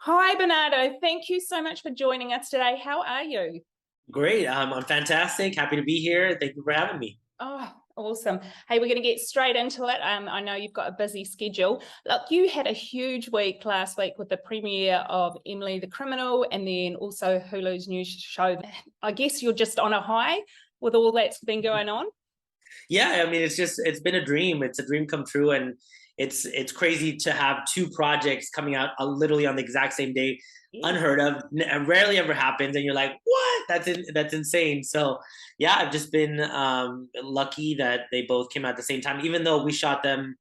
Hi, Bernardo. Thank you so much for joining us today. How are you? Great. I'm fantastic. Happy to be here. Thank you for having me. Oh, awesome. Hey, we're going to get straight into it. I know you've got a busy schedule. Look, you had a huge week last week with the premiere of Emily the Criminal and then also Hulu's new show. I guess you're just on a high with all that's been going on. Yeah, I mean, it's been a dream. It's a dream come true, and it's crazy to have two projects coming out literally on the exact same day. Yes. Unheard of. Rarely ever happens, and you're like, what? That's insane. So, yeah, I've just been lucky that they both came out at the same time, even though we shot them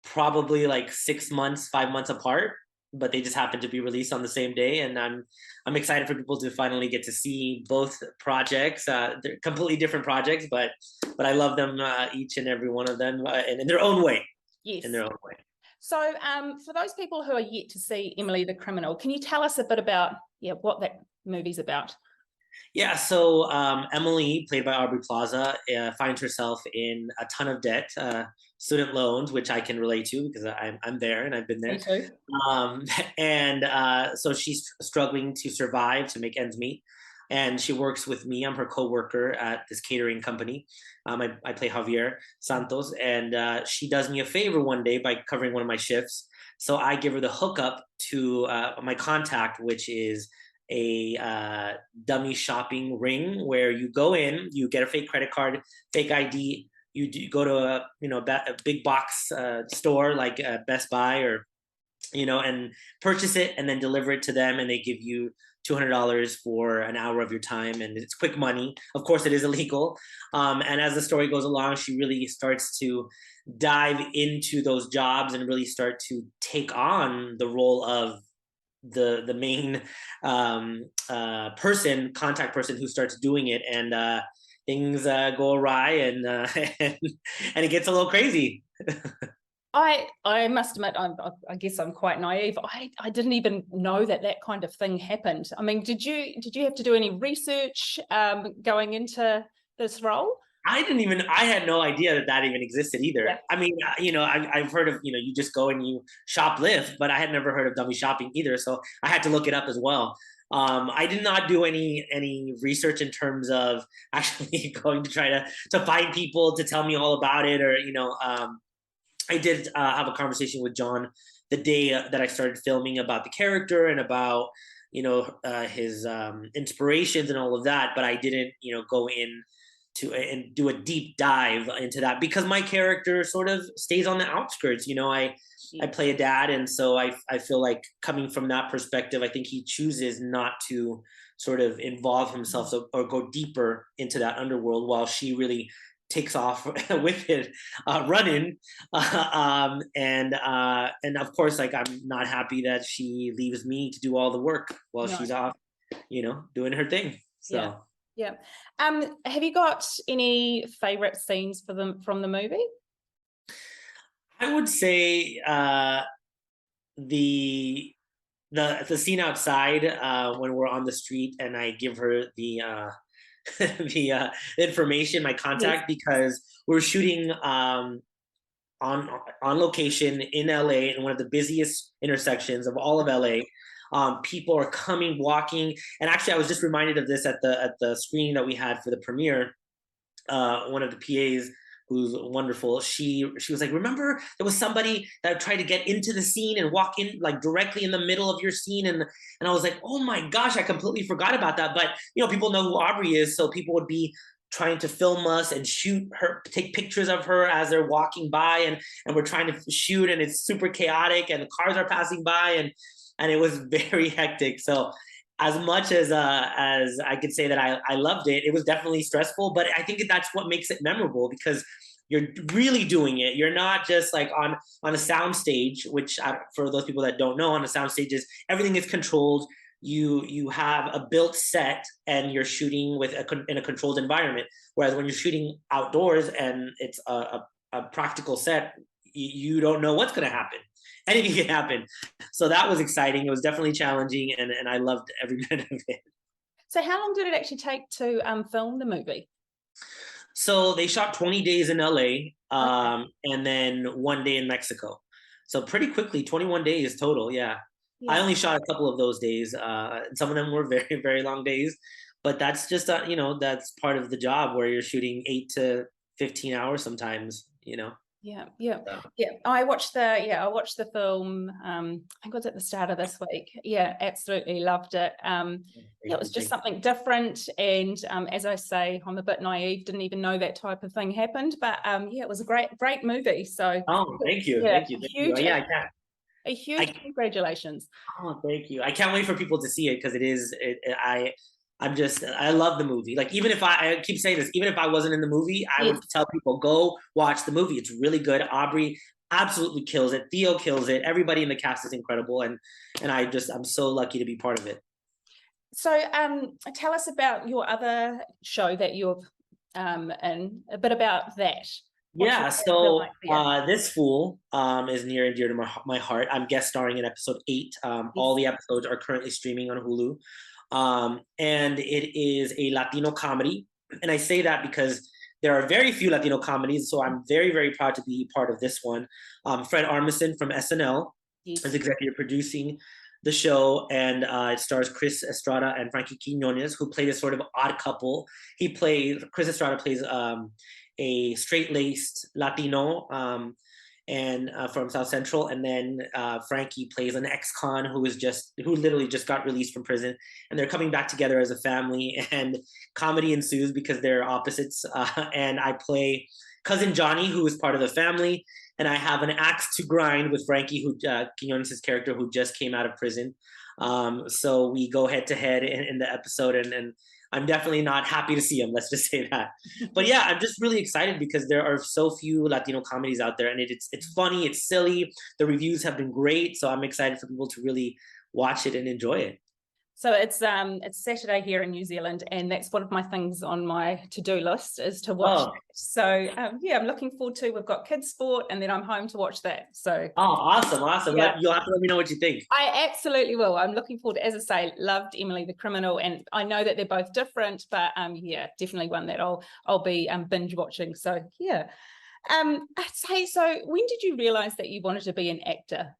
probably like 6 months, 5 months apart, but they just happened to be released on the same day. And I'm excited for people to finally get to see both projects. They're completely different projects, but I love them, each and every one of them, in their own way. Yes. In their own way. So, for those people who are yet to see Emily the Criminal, can you tell us a bit about what that movie's about? Yeah, so Emily, played by Aubrey Plaza, finds herself in a ton of debt, student loans, which I can relate to because I'm there and I've been Me there. too. Um, and so she's struggling to survive, to make ends meet. And she works with me. I'm her co-worker at this catering company. I play Javier Santos, and she does me a favor one day by covering one of my shifts. So I give her the hookup to my contact, which is a dummy shopping ring where you go in, you get a fake credit card, fake ID. Go to a big box store like Best Buy or and purchase it and then deliver it to them, and they give you $200 for an hour of your time, and it's quick money. Of course, it is illegal. And as the story goes along, she really starts to dive into those jobs and really start to take on the role of the main contact person who starts doing it, and things go awry, and and it gets a little crazy. I must admit, I guess I'm quite naive. I didn't even know that kind of thing happened. I mean, did you have to do any research going into this role? I had no idea that even existed either. Yeah. I mean, I've heard of, you just go and you shoplift, but I had never heard of dummy shopping either. So I had to look it up as well. I did not do any research in terms of actually going to try to find people to tell me all about it, or, I did have a conversation with John the day that I started filming about the character and about his inspirations and all of that, but I didn't go in to and do a deep dive into that because my character sort of stays on the outskirts. I play a dad, and so I feel like, coming from that perspective, I think he chooses not to sort of involve himself or go deeper into that underworld, while she really takes off with it, running. And of course, like, I'm not happy that she leaves me to do all the work while No. she's off, doing her thing. Yeah. So Yeah. Have you got any favorite scenes from the movie? I would say the the scene outside, when we're on the street and I give her the the information, my Yes. contact, because we're shooting on location in LA, in one of the busiest intersections of all of LA. People are coming, walking, and actually, I was just reminded of this at the screening that we had for the premiere. One of the PAs, who's wonderful, she was like, remember there was somebody that tried to get into the scene and walk in like directly in the middle of your scene, and I was like, oh my gosh, I completely forgot about that. But people know who Aubrey is, so people would be trying to film us and shoot her, take pictures of her as they're walking by, and we're trying to shoot, and it's super chaotic, and the cars are passing by, and it was very hectic. So as much as I could say that I loved it, it was definitely stressful. But I think that's what makes it memorable, because you're really doing it. You're not just like on a sound stage, which, for those people that don't know, on a sound stage is everything is controlled. You have a built set, and you're shooting in a controlled environment. Whereas when you're shooting outdoors and it's a practical set, you don't know what's going to happen. Anything can happen. So that was exciting. It was definitely challenging, and I loved every minute of it. So how long did it actually take to film the movie? So they shot 20 days in LA, Okay. and then 1 day in Mexico. So pretty quickly, 21 days total. Yeah. I Yeah. only shot a couple of those days. Some of them were very, very long days, but that's just that's part of the job where you're shooting 8 to 15 hours sometimes. Yeah, yeah, So, yeah. I watched the film. I think it was at the start of this week. Yeah, absolutely loved it. Yeah, it thank was you, just thank you. something different. And as I say, I'm a bit naive, didn't even know that type of thing happened. But yeah, it was a great movie. So Oh, thank you, yeah, thank you, thank you. huge, Yeah, a I huge congratulations. Oh, thank you. I can't wait for people to see it because I love the movie. Like even if I keep saying this, even if I wasn't in the movie, I would Yes. tell people go watch the movie. It's really good. Aubrey absolutely kills it. Theo kills it. Everybody in the cast is incredible, and I'm so lucky to be part of it. So tell us about your other show that you've and a bit about that. What's your Yeah, character so like there? this fool is near and dear to my heart. I'm guest starring in episode 8. All Yes. the episodes are currently streaming on Hulu. And it is a Latino comedy. And I say that because there are very few Latino comedies, so I'm very, very proud to be part of this one. Fred Armisen from SNL is Yes. executive producing the show, and it stars Chris Estrada and Frankie Quinones, who play this sort of odd couple. Chris Estrada plays a straight-laced Latino, and from South Central, and then Frankie plays an ex-con who literally just got released from prison, and they're coming back together as a family, and comedy ensues because they're opposites. And I play cousin Johnny, who is part of the family, and I have an axe to grind with Frankie, who Quinones' character, who just came out of prison. So we go head to head in the episode, and I'm definitely not happy to see him. Let's just say that. But yeah, I'm just really excited because there are so few Latino comedies out there, and it's funny, it's silly. The reviews have been great, so I'm excited for people to really watch it and enjoy it. So it's Saturday here in New Zealand, and that's one of my things on my to-do list is to watch Oh, that. So yeah, I'm looking forward to. We've got kids sport, and then I'm home to watch that. So awesome, awesome. yeah, You'll have to let me know what you think. I absolutely will. I'm looking forward. As I say, loved Emily the Criminal, and I know that they're both different, but yeah, definitely one that I'll be binge watching. So yeah, I'd say so. When did you realize that you wanted to be an actor?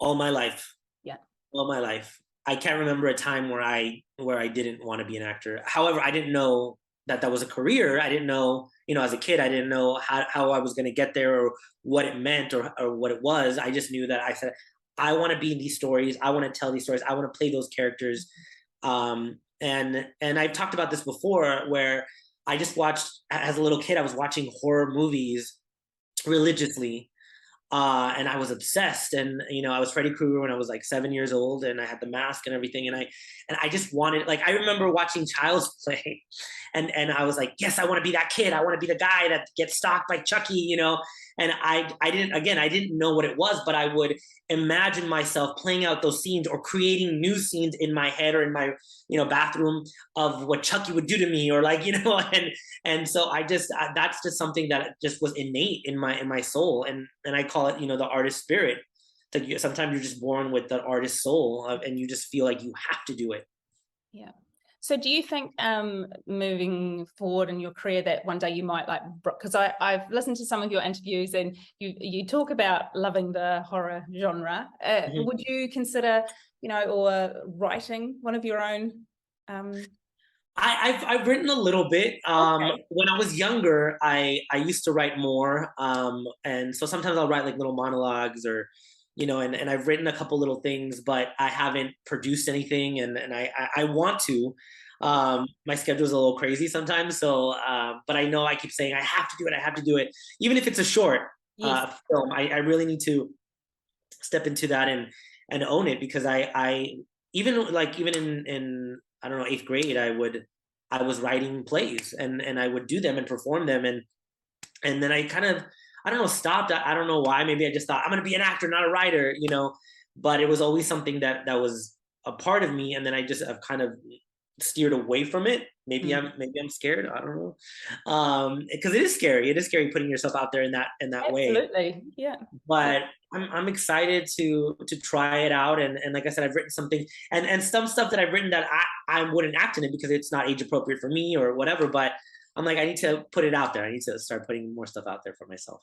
All my life, Yeah. all my life. I can't remember a time where I didn't want to be an actor. However, I didn't know that was a career. I didn't know, as a kid, I didn't know how I was going to get there or what it meant or what it was. I just knew that I said, I want to be in these stories. I want to tell these stories. I want to play those characters. And I've talked about this before where I just watched, as a little kid, I was watching horror movies religiously, and I was obsessed. And I was Freddy Krueger when I was like 7 years old, and I had the mask and everything. And I just wanted, like, I remember watching Child's Play, and I was like, yes, I want to be that kid. I want to be the guy that gets stalked by Chucky. And I didn't know what it was, but I would imagine myself playing out those scenes or creating new scenes in my head or in my bathroom of what Chucky would do to me, or like and so that's just something that just was innate in my soul, and I call it the artist spirit. Like sometimes you're just born with the artist soul, and you just feel like you have to do it. Yeah. So do you think moving forward in your career that one day you might like, because I've listened to some of your interviews and you talk about loving the horror genre. Mhm. Would you consider, or writing one of your own? I've written a little bit. Okay. When I was younger, I used to write more, and so sometimes I'll write like little monologues or, and I've written a couple little things, but I haven't produced anything, and I want to. My schedule is a little crazy sometimes, so but I know I keep saying I have to do it. I have to do it, even if it's a short Yes. film. I really need to step into that and own it, because I even in I don't know, 8th grade, I was writing plays, and I would do them and perform them, and then I kind of, I don't know, stopped. I don't know why. Maybe I just thought I'm gonna be an actor, not a writer, but it was always something that was a part of me, and then I've kind of steered away from it. Maybe I'm scared. I don't know, because it is scary. It is scary putting yourself out there in that way. Absolutely. Yeah. But I'm excited to try it out, and like I said, I've written something, and some stuff that I've written that I wouldn't act in it because it's not age appropriate for me or whatever. But I'm like, I need to put it out there. I need to start putting more stuff out there for myself.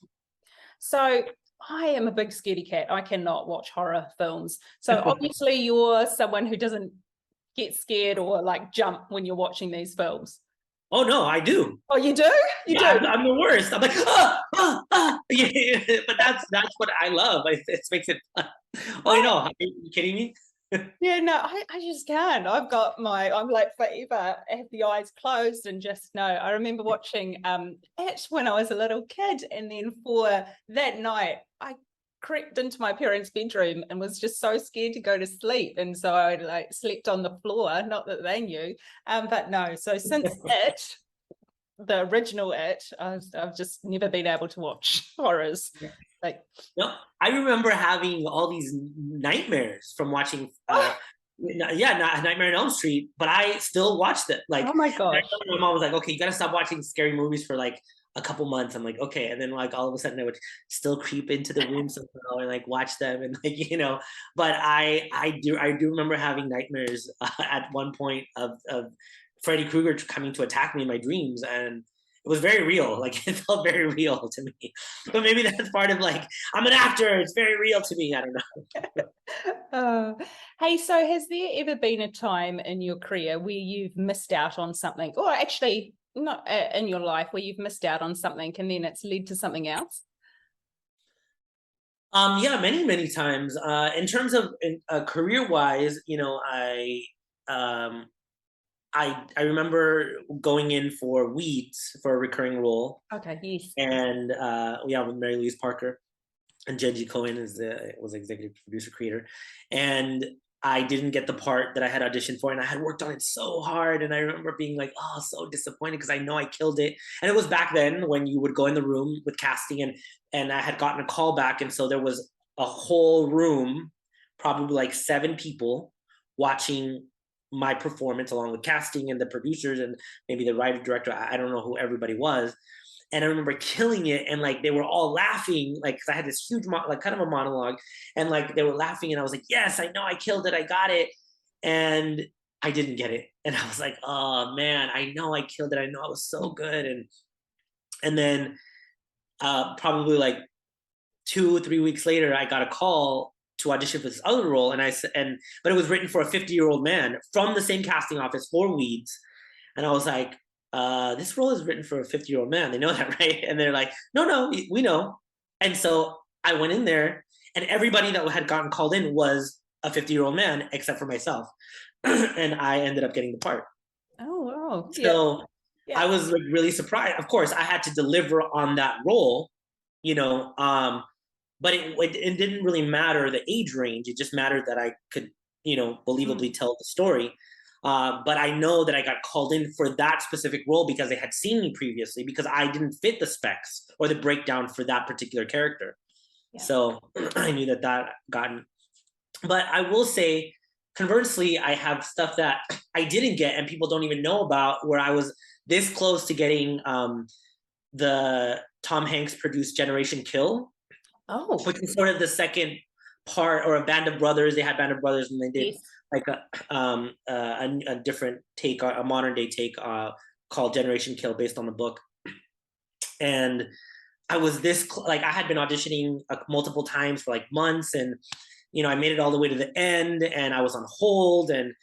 So I am a big scaredy cat. I cannot watch horror films. So obviously you're someone who doesn't get scared or like jump when you're watching these films. Oh no, I do. Oh, you do? You Yeah, do? I'm the worst. I'm like, Yeah, but that's what I love. It makes it fun. Oh, you know, are you kidding me? Yeah, no, I just can't. I'm like forever have the eyes closed and just no. I remember watching it when I was a little kid, and then for that night, I crept into my parents' bedroom and was just so scared to go to sleep. And so I like slept on the floor, not that they knew. But no, so since it, the original it, I've just never been able to watch horrors. Like, No, I remember having all these nightmares from watching. Nightmare on Elm Street, but I still watched it. Like, oh my gosh. my mom was like, "Okay, you gotta stop watching scary movies for like a couple months." I'm like, "Okay," and then like all of a sudden I would still creep into the room somehow and like watch them and like But I do remember having nightmares at one point of Freddy Krueger coming to attack me in my dreams, and it was very real. Like it felt very real to me. But maybe that's part of like I'm an actor. It's very real to me. I don't know. Hey, so has there ever been a time in your career where you've missed out on something, or actually not in your life, where you've missed out on something and then it's led to something else? Yeah, many times. In terms of career wise, um, I remember going in for Weeds for a recurring role, Okay, yes. and yeah, with Mary Louise Parker and Jenji Cohen was executive producer creator, and I didn't get the part that I had auditioned for, and I had worked on it so hard, and I remember being like, oh, so disappointed because I know I killed it, and it was back then when you would go in the room with casting, and I had gotten a call back, and so there was a whole room, probably like 7 people watching my performance along with casting and the producers and maybe the writer director. I don't know who everybody was, and I remember killing it, and like they were all laughing, like because I had this huge like kind of a monologue, and like they were laughing, and I was like, yes, I know I killed it, I got it, and I didn't get it, and I was like, oh man, I know I killed it, I know I was so good, and then probably like 2 or 3 weeks later, I got a call to audition for this other role, and I said, but it was written for a 50-year-old man from the same casting office for Weeds, and I was like, this role is written for a 50-year-old man. They know that, right? And they're like, no, we know. And so I went in there, and everybody that had gotten called in was a 50-year-old man, except for myself. And I ended up getting the part. Oh, wow. So Yeah. I was like really surprised. Of course, I had to deliver on that role, but it didn't really matter the age range. It just mattered that I could, believably tell the story. But I know that I got called in for that specific role because they had seen me previously, because I didn't fit the specs or the breakdown for that particular character. Yeah. So I knew that gotten. But I will say, conversely, I have stuff that I didn't get and people don't even know about, where I was this close to getting the Tom Hanks produced Generation Kill. Oh. Which is sort of the second part, or a Band of Brothers. They had Band of Brothers, and they did like a different take, a modern day take called Generation Kill, based on the book. And I was like, I had been auditioning multiple times for like months, and I made it all the way to the end, and I was on hold, and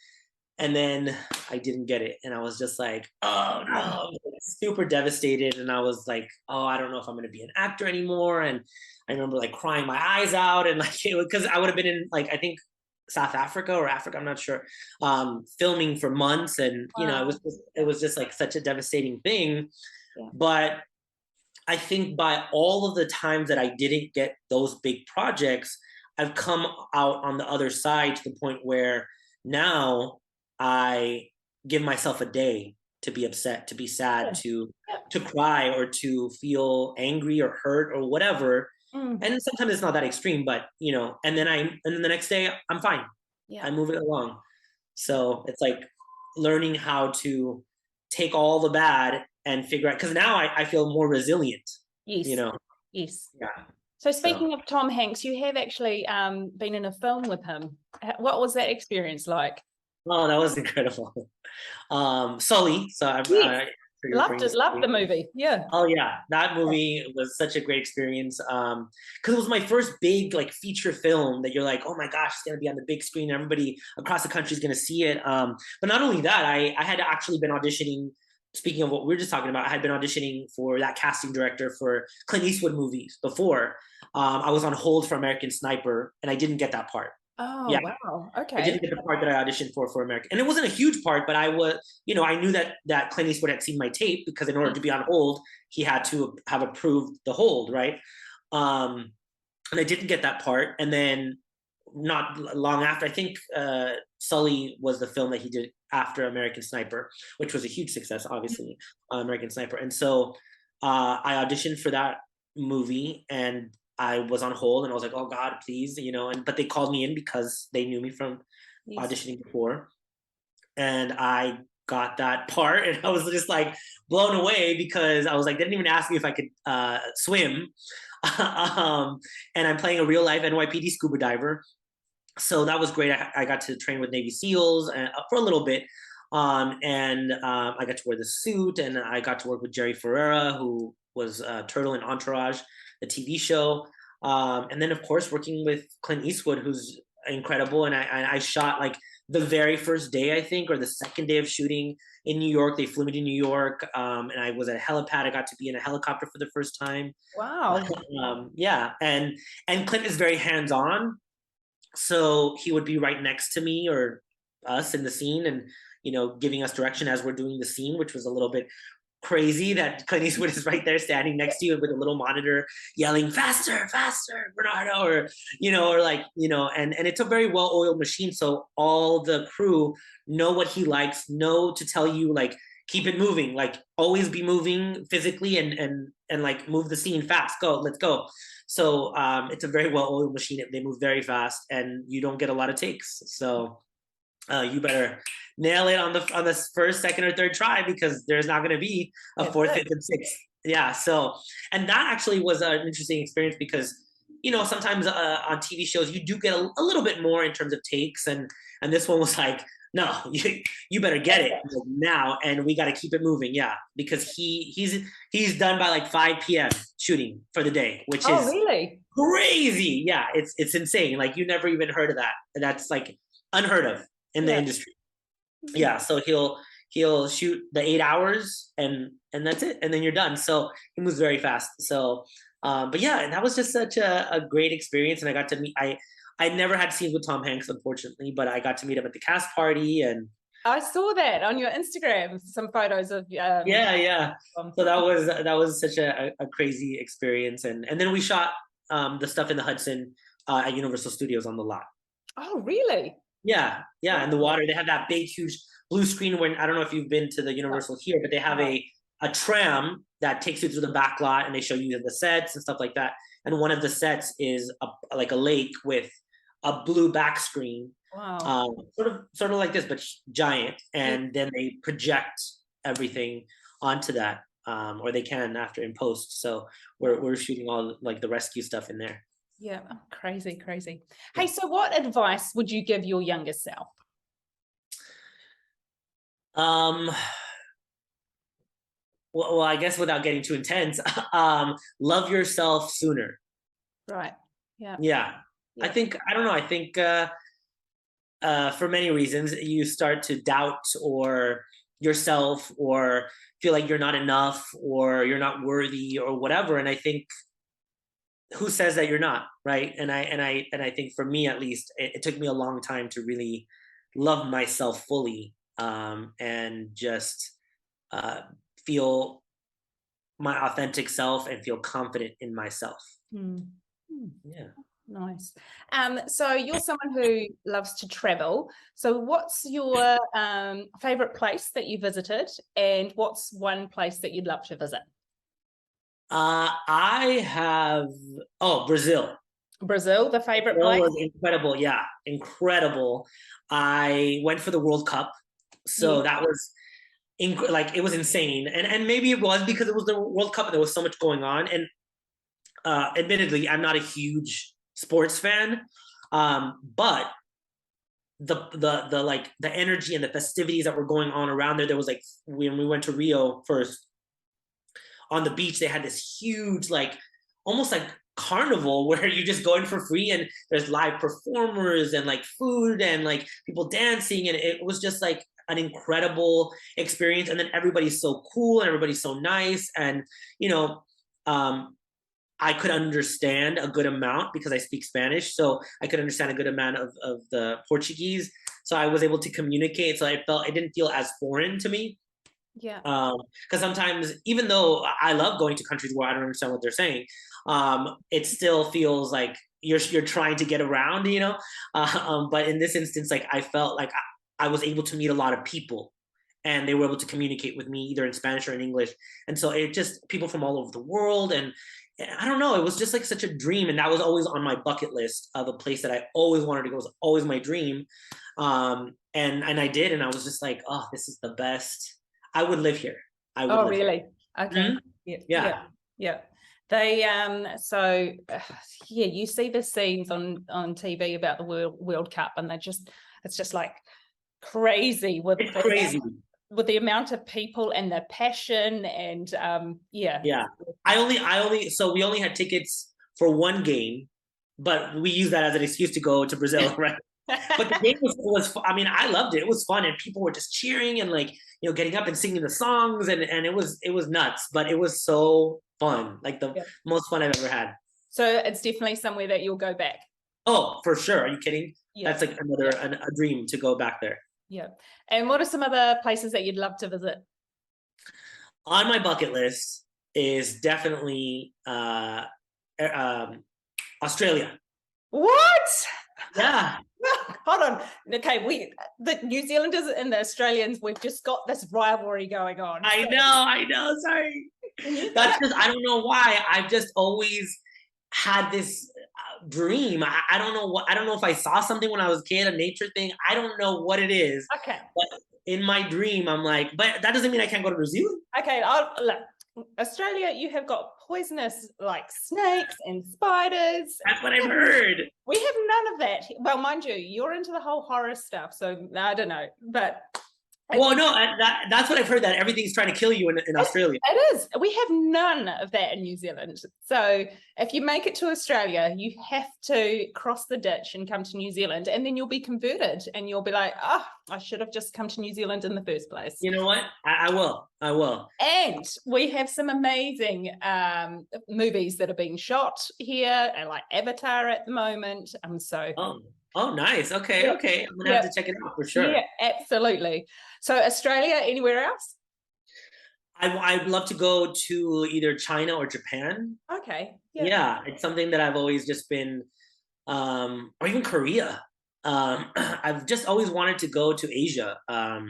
then I didn't get it, and I was just like, oh no, super devastated. And I was like, oh, I don't know if I'm going to be an actor anymore. And I remember like crying my eyes out, and like, because I would have been in like, I think South Africa or Africa, I'm not sure, filming for months, and it was just like such a devastating thing. Yeah. But I think by all of the times that I didn't get those big projects, I've come out on the other side to the point where now I give myself a day to be upset, to be sad, to cry, or to feel angry or hurt or whatever. And sometimes it's not that extreme, but and then the next day I'm fine. Yeah. I move it along. So it's like learning how to take all the bad and figure out, because now I feel more resilient. Yes. Yes. Yeah. So speaking of Tom Hanks, you have actually been in a film with him. What was that experience like? Oh, that was incredible. Sully. So trigger Loved brings. it. Loved the movie. Yeah. Oh yeah, that movie was such a great experience. Because it was my first big like feature film that you're like, oh my gosh, it's gonna be on the big screen. Everybody across the country is gonna see it. But not only that, I had actually been auditioning. Speaking of what we were just talking about, I had been auditioning for that casting director for Clint Eastwood movies before. I was on hold for American Sniper, and I didn't get that part. Oh, Yeah, wow. I Okay. didn't get the part that I auditioned for American, and it wasn't a huge part, but I was, I knew that Clint Eastwood had seen my tape because in order to be on hold, he had to have approved the hold, right? Um, and I didn't get that part, and then not long after, I think Sully was the film that he did after American Sniper, which was a huge success, obviously, American Sniper, and so I auditioned for that movie, and I was on hold, and I was like, "Oh God, please," and but they called me in because they knew me from Yes. auditioning before, and I got that part, and I was just like blown away because I was like, they didn't even ask me if I could swim, and I'm playing a real life NYPD scuba diver, so that was great. I got to train with Navy SEALs for a little bit, and I got to wear the suit, and I got to work with Jerry Ferrera, who was Turtle in Entourage, the TV show, and then of course working with Clint Eastwood, who's incredible. And I shot like the very first day, I think, or the second day of shooting in New York. They flew me to New York, and I was at a helipad. I got to be in a helicopter for the first time. Wow. Yeah, and Clint is very hands on, so he would be right next to me or us in the scene, and giving us direction as we're doing the scene, which was a little bit crazy that Clint Eastwood is right there standing next to you with a little monitor yelling faster, faster, Bernardo, or like, and it's a very well-oiled machine, so all the crew know what he likes, know to tell you like keep it moving, like always be moving physically, and like move the scene fast, go, let's go. So it's a very well-oiled machine. They move very fast, and you don't get a lot of takes. So you better nail it on the first, second, or third try, because there's not going to be a fourth, fifth, and sixth. Yeah. So, and that actually was an interesting experience because sometimes on TV shows you do get a little bit more in terms of takes, and this one was like, no, you better get it now, and we got to keep it moving. Yeah, because he's done by like 5 p.m. shooting for the day, which Oh, is really? crazy. Yeah, it's insane. Like you never even heard of that. That's like unheard of in the industry. Yeah, so he'll shoot the 8 hours, and that's it, and then you're done. So he moves very fast. So but yeah, and that was just such a great experience, and I got to meet I never had scenes with Tom Hanks, unfortunately, but I got to meet him at the cast party, and I saw that on your Instagram, some photos of yeah. So that was such a crazy experience, and then we shot the stuff in the Hudson at Universal Studios on the lot. Oh, really? Yeah, Wow. in the water. They have that big, huge blue screen. When I don't know if you've been to the Universal here, but they have a tram that takes you through the back lot, and they show you the sets and stuff like that. And one of the sets is like a lake with a blue back screen, Wow. sort of like this, but giant. And then they project everything onto that, or they can after in post. So we're shooting all like the rescue stuff in there. Yeah, crazy, crazy. Hey, so what advice would you give your younger self? Well, I guess without getting too intense, love yourself sooner. Right. Yeah. Yeah. I don't know. I think for many reasons, you start to doubt or yourself, or feel like you're not enough, or you're not worthy, or whatever. And I think, who says that you're not, right? And I think for me, at least, it took me a long time to really love myself fully, and just feel my authentic self and feel confident in myself. Yeah. Nice. So you're someone who loves to travel. So what's your favorite place that you visited, and what's one place that you'd love to visit? I have Brazil. Brazil, the favorite Brazil place? was incredible. Yeah, incredible. I went for the World Cup, so that was like, it was insane, and maybe it was because it was the World Cup and there was so much going on. And admittedly, I'm not a huge sports fan, but the like the energy and the festivities that were going on around there. There was like, when we went to Rio first, on the beach, they had this huge, like, almost like carnival where you just go in for free, and there's live performers and like food and like people dancing, and it was just like an incredible experience. And then everybody's so cool and everybody's so nice, and you know, I could understand a good amount because I speak Spanish, so I could understand a good amount of the Portuguese, so I was able to communicate, so it didn't feel as foreign to me. Yeah. Because sometimes, even though I love going to countries where I don't understand what they're saying, it still feels like you're trying to get around, you know. But in this instance, like, I felt like I was able to meet a lot of people, and they were able to communicate with me either in Spanish or in English, and so it just, people from all over the world, and I don't know, it was just like such a dream, and that was always on my bucket list of a place that I always wanted to go. It was always my dream, and I did, and I was just like, oh, this is the best. I would live here. I would Oh, live really? here. Okay. Mhm. Yeah. Yeah. Yeah. Yeah. They so yeah, you see the scenes on TV about the World Cup, and it's just like crazy It's crazy. with the amount of people and the passion, and yeah. Yeah. So we only had tickets for one game, but we used that as an excuse to go to Brazil, right? But the game was I mean, I loved it. It was fun, and people were just cheering and like, you know, getting up and singing the songs, and it was nuts, but it was so fun. Like the most fun I've ever had. So it's definitely somewhere that you'll go back. Oh, for sure. Are you kidding? Yeah. That's like another a dream to go back there. Yeah. And what are some other places that you'd love to visit? On my bucket list is definitely Australia. What? Yeah. Hold on. Okay, the New Zealanders and the Australians, we've just got this rivalry going on. I know. Sorry. That's just, I don't know why. I've just always had this dream. I don't know what, I don't know if I saw something when I was a kid, a nature thing. I don't know what it is. Okay. But in my dream, I'm like, but that doesn't mean I can't go to New Zealand. Okay, look, Australia, you have got poisonous like snakes and spiders. That's what I've heard. We have none of that. Well, mind you, you're into the whole horror stuff, so I don't know, but. Well, no, that's what I've heard, that everything's trying to kill you in Australia. It is. We have none of that in New Zealand. So if you make it to Australia, you have to cross the ditch and come to New Zealand, and then you'll be converted, and you'll be like, oh, I should have just come to New Zealand in the first place. You know what? I will. And we have some amazing movies that are being shot here, and like Avatar at the moment. Oh, nice. Okay. I'm gonna have to check it out for sure. Yeah, absolutely. So Australia, anywhere else? I'd love to go to either China or Japan. Okay. Yeah, it's something that I've always just been, or even Korea. I've just always wanted to go to Asia. I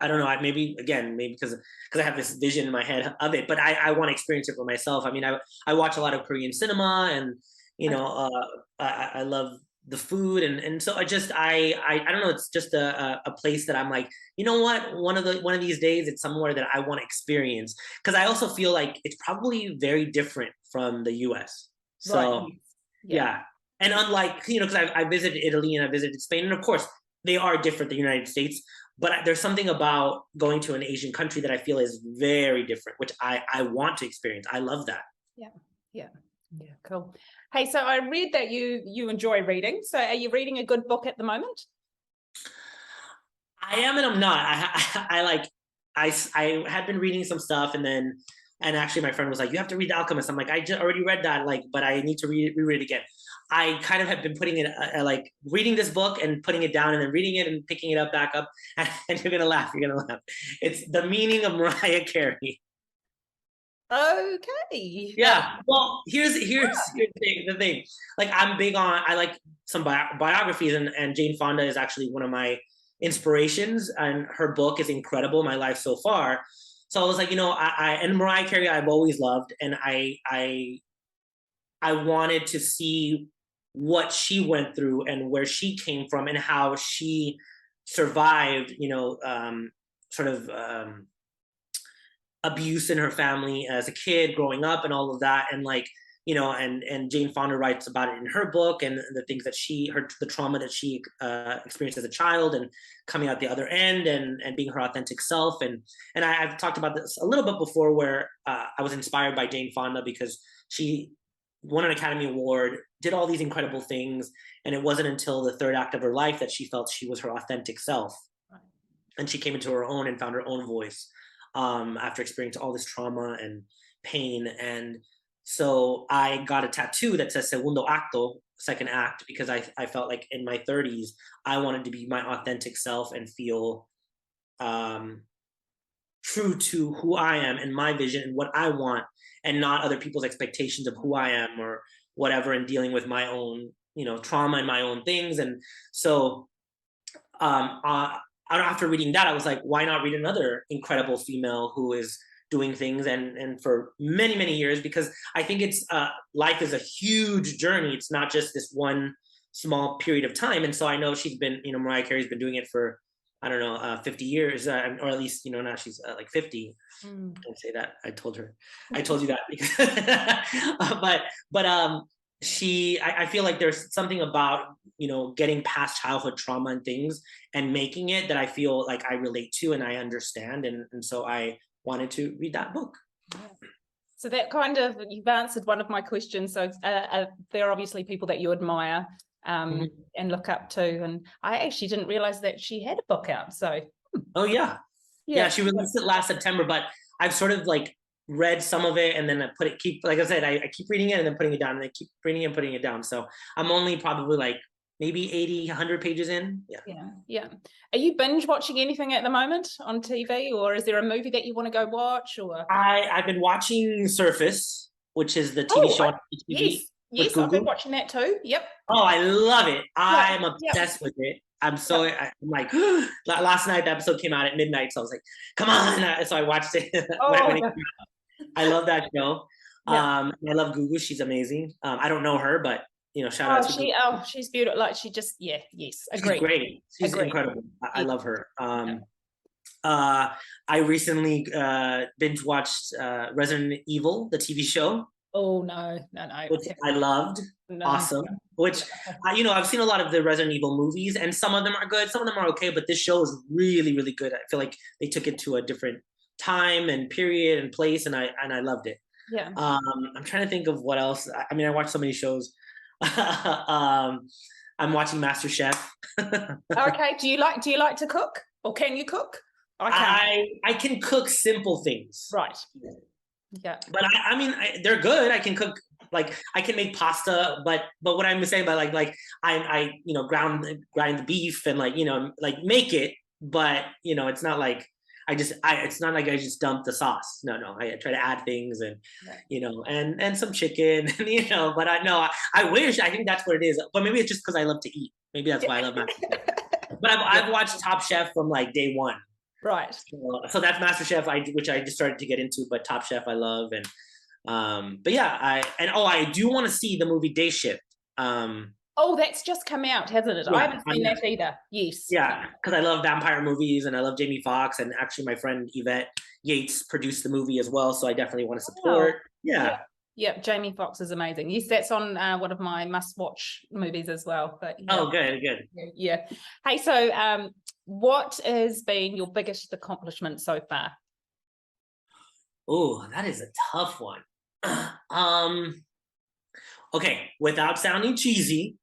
don't know. Maybe because I have this vision in my head of it, but I want to experience it for myself. I mean, I watch a lot of Korean cinema, and you know, I love the food, and so I don't know, it's just a place that I'm like, you know what, one of these days it's somewhere that I want to experience, because I also feel like it's probably very different from the US. So Right. yeah. And unlike, you know, because I visited Italy and I visited Spain, and of course they are different than the United States, but there's something about going to an Asian country that I feel is very different, which I want to experience. I love that. Yeah, cool. Hey, so I read that you enjoy reading. So are you reading a good book at the moment? I am and I'm not. I had been reading some stuff, and actually my friend was like, you have to read The Alchemist. I'm like, I just already read that, like, but I need to reread it again. I kind of have been putting it like reading this book and putting it down, and then reading it and picking it up back up, and you're gonna laugh. It's The Meaning of Mariah Carey. Okay. Yeah. Well, here's the thing. Like, I like some biographies, and Jane Fonda is actually one of my inspirations, and her book is incredible, My Life So Far. So I was like, you know, and Mariah Carey I've always loved, and I wanted to see what she went through and where she came from and how she survived, you know, sort of abuse in her family as a kid growing up and all of that. And like, and Jane Fonda writes about it in her book, and the things that the trauma that she experienced as a child, and coming out the other end, and being her authentic self. And I've talked about this a little bit before, where I was inspired by Jane Fonda because she won an Academy Award, did all these incredible things, and it wasn't until the third act of her life that she felt she was her authentic self. Right. And she came into her own and found her own voice after experiencing all this trauma and pain. And so I got a tattoo that says Segundo Acto, second act, because I felt like in my 30s, I wanted to be my authentic self and feel true to who I am and my vision and what I want, and not other people's expectations of who I am or whatever, and dealing with my own, trauma and my own things. And so after reading that, I was like, why not read another incredible female who is doing things and for many, many years? Because I think it's life is a huge journey. It's not just this one small period of time. And so I know she's been, Mariah Carey's been doing it for, I don't know, 50 years, or at least, now she's like 50. Don't say that. I told you that. Because but I feel like there's something about, getting past childhood trauma and things and making it that I feel like I relate to and I understand. And so I wanted to read that book. So that kind of, you've answered one of my questions. So there are obviously people that you admire and look up to, and I actually didn't realize that she had a book out. So oh yeah, she released it last September, but I've sort of like read some of it, and then I like I said, I keep reading it and then putting it down, and I keep reading it and putting it down. So I'm only probably like maybe 80, 100 pages in. Yeah. Are you binge watching anything at the moment on TV, or is there a movie that you want to go watch? Or I've been watching Surface, which is the TV show on TV. Yes, I've been watching that too. Yep. Oh, I love it. I'm obsessed with it. I'm like, last night the episode came out at midnight, so I was like, come on. So I watched it. I love that show. I love Gugu. She's amazing. I don't know her, but shout out to Gugu. She's beautiful. Like she just, yes, agree. She's great. She's incredible. I love her. I recently binge watched Resident Evil, the TV show. Oh no. Which I loved. No. Awesome. Which I've seen a lot of the Resident Evil movies, and some of them are good, some of them are okay, but this show is really, really good. I feel like they took it to a different time and period and place, and I loved it. Yeah. I'm trying to think of what else. I mean, I watch so many shows. I'm watching MasterChef. Okay. Do you like to cook, or can you cook? I can cook simple things. Right. Yeah. But I mean, they're good. I can cook, like I can make pasta, but what I'm saying about like I grind the beef and like make it, but it's not like it's not like I just dump the sauce. No, I try to add things and and some chicken, and but I wish, I think that's what it is. But maybe it's just because I love to eat. Maybe that's why I love MasterChef. But I've watched Top Chef from like day one. Right. So that's MasterChef, which I just started to get into, but Top Chef I love. And but yeah, I do want to see the movie Day Shift. Oh, that's just come out, hasn't it? I haven't seen that either. Yes. Yeah, because I love vampire movies and I love Jamie Foxx, and actually my friend Yvette Yates produced the movie as well, so I definitely want to support. Yeah, Jamie Foxx is amazing. Yes, that's on one of my must-watch movies as well. But good. Yeah. Hey, so what has been your biggest accomplishment so far? Oh, that is a tough one. Okay, without sounding cheesy,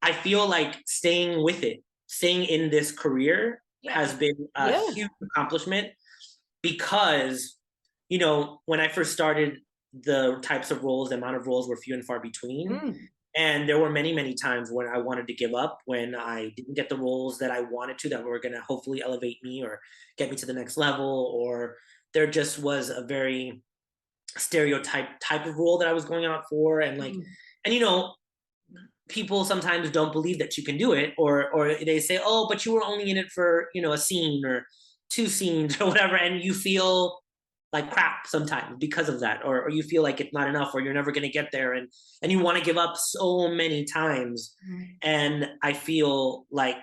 I feel like staying in this career has been a huge accomplishment, because when I first started, the types of roles, the amount of roles were few and far between. And there were many, many times when I wanted to give up, when I didn't get the roles that I wanted to, that were going to hopefully elevate me or get me to the next level, or there just was a very stereotype type of role that I was going out for. And like, and people sometimes don't believe that you can do it, or they say, oh, but you were only in it for, a scene or 2 scenes or whatever. And you feel like crap sometimes because of that, or you feel like it's not enough, or you're never going to get there, and you want to give up so many times. And I feel like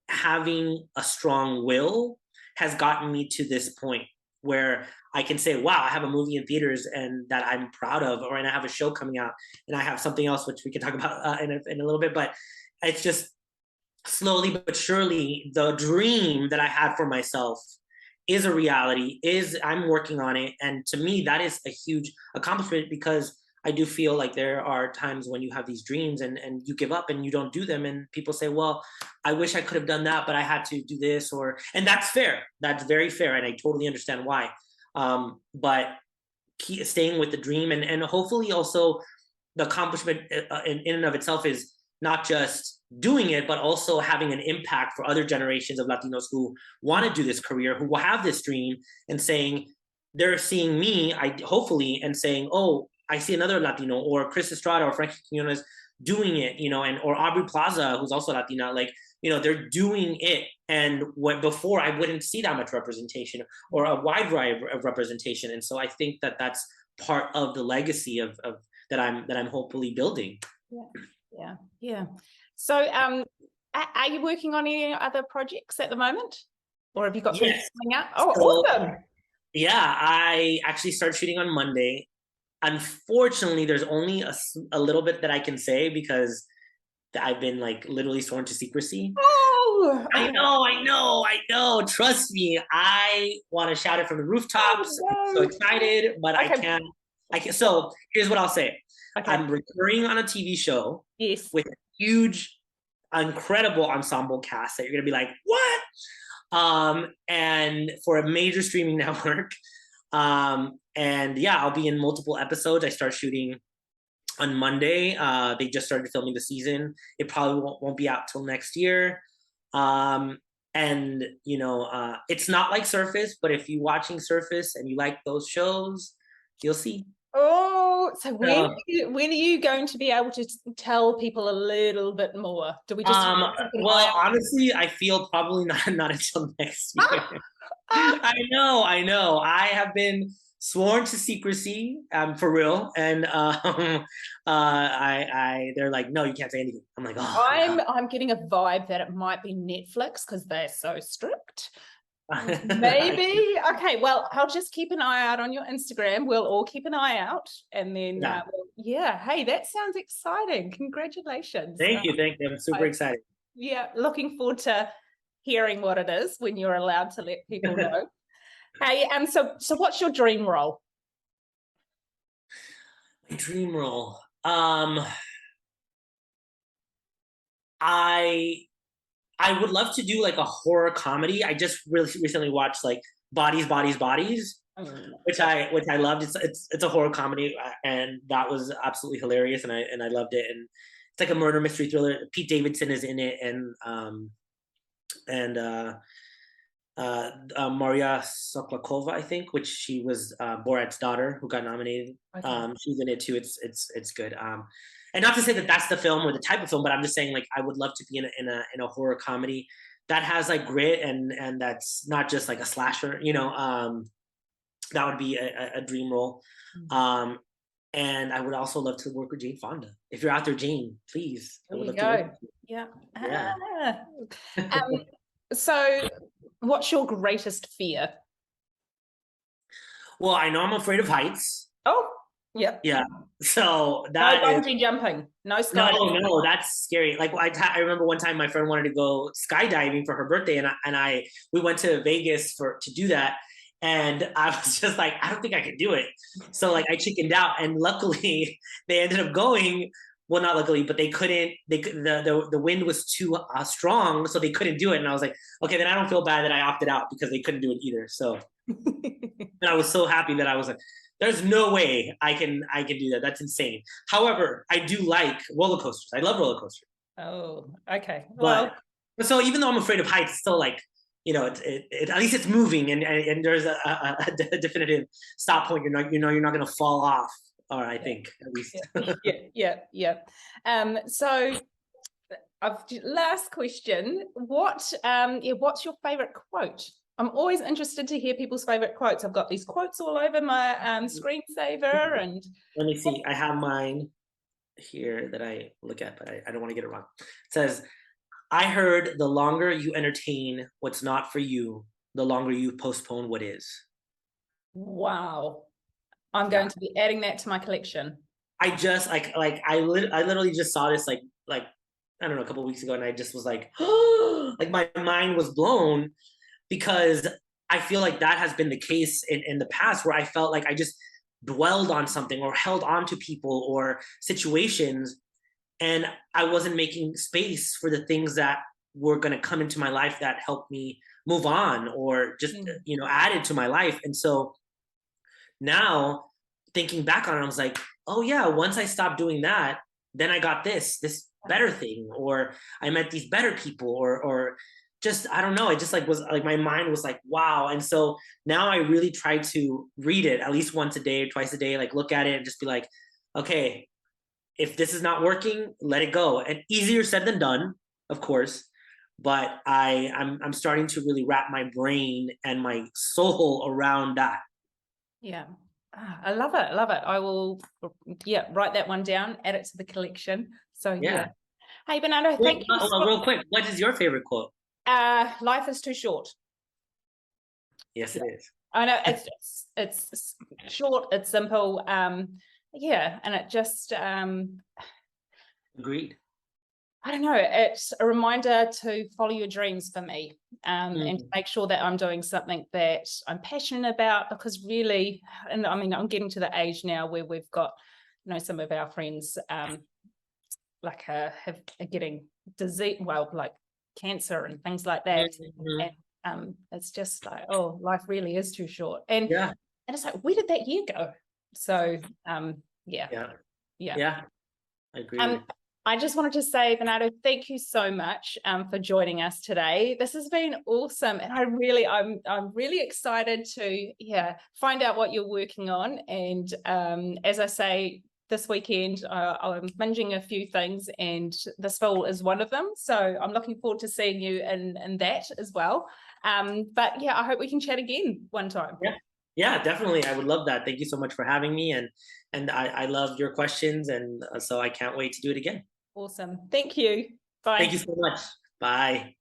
having a strong will has gotten me to this point where I can say, wow, I have a movie in theaters and that I'm proud of, or and I have a show coming out, and I have something else which we can talk about in a little bit. But it's just slowly but surely the dream that I had for myself is a reality. I'm working on it, and to me, that is a huge accomplishment, because I do feel like there are times when you have these dreams and you give up and you don't do them, and people say, well, I wish I could have done that, but I had to do this, and that's fair. That's very fair, and I totally understand why. But staying with the dream, and hopefully also the accomplishment in and of itself is not just doing it, but also having an impact for other generations of Latinos who want to do this career, who will have this dream, and saying, they're seeing me, hopefully, and saying, oh, I see another Latino, or Chris Estrada or Frankie Quinones doing it, or Aubrey Plaza, who's also Latina, like, they're doing it. And what before I wouldn't see that much representation, or a wide variety of representation. And so I think that that's part of the legacy of that I'm hopefully building. Yeah. So, are you working on any other projects at the moment, or have you got something coming out? Oh, so, awesome! Yeah, I actually start shooting on Monday. Unfortunately, there's only a little bit that I can say, because I've been like literally sworn to secrecy. Oh, I know. Trust me, I want to shout it from the rooftops. Oh, no. I'm so excited, but I can't. So here's what I'll say. Okay. I'm recurring on a TV show with a huge, incredible ensemble cast that you're gonna be like, what? And for a major streaming network. And yeah, I'll be in multiple episodes. I start shooting on Monday. They just started filming the season. It probably won't be out till next year. And it's not like Surface, but if you're watching Surface and you like those shows, you'll see. Oh, so when are you going to be able to tell people a little bit more? Do we just well, honestly, I feel probably not until next year. I know. I have been sworn to secrecy, for real, and they're like, no, you can't say anything. I'm like, oh, I'm getting a vibe that it might be Netflix because they're so strict. Maybe. Okay, well, I'll just keep an eye out on your Instagram. We'll all keep an eye out, and then hey, that sounds exciting. Congratulations. Thank you. I'm super excited. Yeah, looking forward to hearing what it is when you're allowed to let people know. Hey, so what's your dream role? My dream role. I would love to do like a horror comedy. I just really recently watched like Bodies, which I loved. It's a horror comedy, and that was absolutely hilarious, and I loved it. And it's like a murder mystery thriller. Pete Davidson is in it, and Maria Sokolakova, I think, which she was Borat's daughter, who got nominated. Okay. She's in it too. It's good. And not to say that that's the film or the type of film, but I'm just saying, like, I would love to be in a horror comedy that has like grit and that's not just like a slasher. That would be a dream role. Mm-hmm. And I would also love to work with Jane Fonda. If you're out there, Jane, please. I would love to work with you. Yeah. So what's your greatest fear? Well, I know I'm afraid of heights. Oh, yeah. Yeah. So that no bungee jumping, no skydiving. No, that's scary. Like I remember one time my friend wanted to go skydiving for her birthday, and we went to Vegas to do that. And I was just like, I don't think I could do it. So like I chickened out, and luckily they ended up going. Well, not luckily, but they couldn't. The wind was too strong, so they couldn't do it. And I was like, okay, then I don't feel bad that I opted out because they couldn't do it either. So, and I was so happy that I was like, there's no way I can do that. That's insane. However, I do like roller coasters. I love roller coasters. Oh, okay. Well, but so even though I'm afraid of heights, it's still like, at least it's moving, and there's a definitive stop point. You're not going to fall off. Or I think at least. Yeah. So, last question. What's your favorite quote? I'm always interested to hear people's favorite quotes. I've got these quotes all over my screensaver, and let me see. I have mine here that I look at, but I don't want to get it wrong. It says, "I heard the longer you entertain what's not for you, the longer you postpone what is." Wow. I'm going to be adding that to my collection. I just I literally just saw this like I don't know, a couple of weeks ago, and I just was like, like my mind was blown, because I feel like that has been the case in the past, where I felt like I just dwelled on something or held on to people or situations, and I wasn't making space for the things that were going to come into my life that helped me move on, or just added to my life. And so now, thinking back on it, I was like, oh yeah, once I stopped doing that, then I got this better thing, or I met these better people, or just, I don't know, it just like was like my mind was like, wow. And so now I really try to read it at least once a day or twice a day, like look at it and just be like, okay, if this is not working, let it go. And easier said than done, of course, but I'm starting to really wrap my brain and my soul around that. Yeah. I love it. I love it. I will, write that one down, add it to the collection. So yeah. Hey, Bernardo, thank you. Real quick, what is your favorite quote? Life is too short. Yes, it is. I know it's short, it's simple. And it just Agreed. I don't know, it's a reminder to follow your dreams for me, and to make sure that I'm doing something that I'm passionate about, because really, and I mean, I'm getting to the age now where we've got, some of our friends are getting disease, like cancer and things like that. And it's just like, oh, life really is too short. And it's like, where did that year go? So Yeah, I agree. I just wanted to say, Bernardo, thank you so much for joining us today. This has been awesome, and I'm really excited to find out what you're working on. And as I say, this weekend I'm binging a few things, and this fall is one of them. So I'm looking forward to seeing you in that as well. But I hope we can chat again one time. Yeah, definitely. I would love that. Thank you so much for having me, and I love your questions, and so I can't wait to do it again. Awesome. Thank you. Bye. Thank you so much. Bye.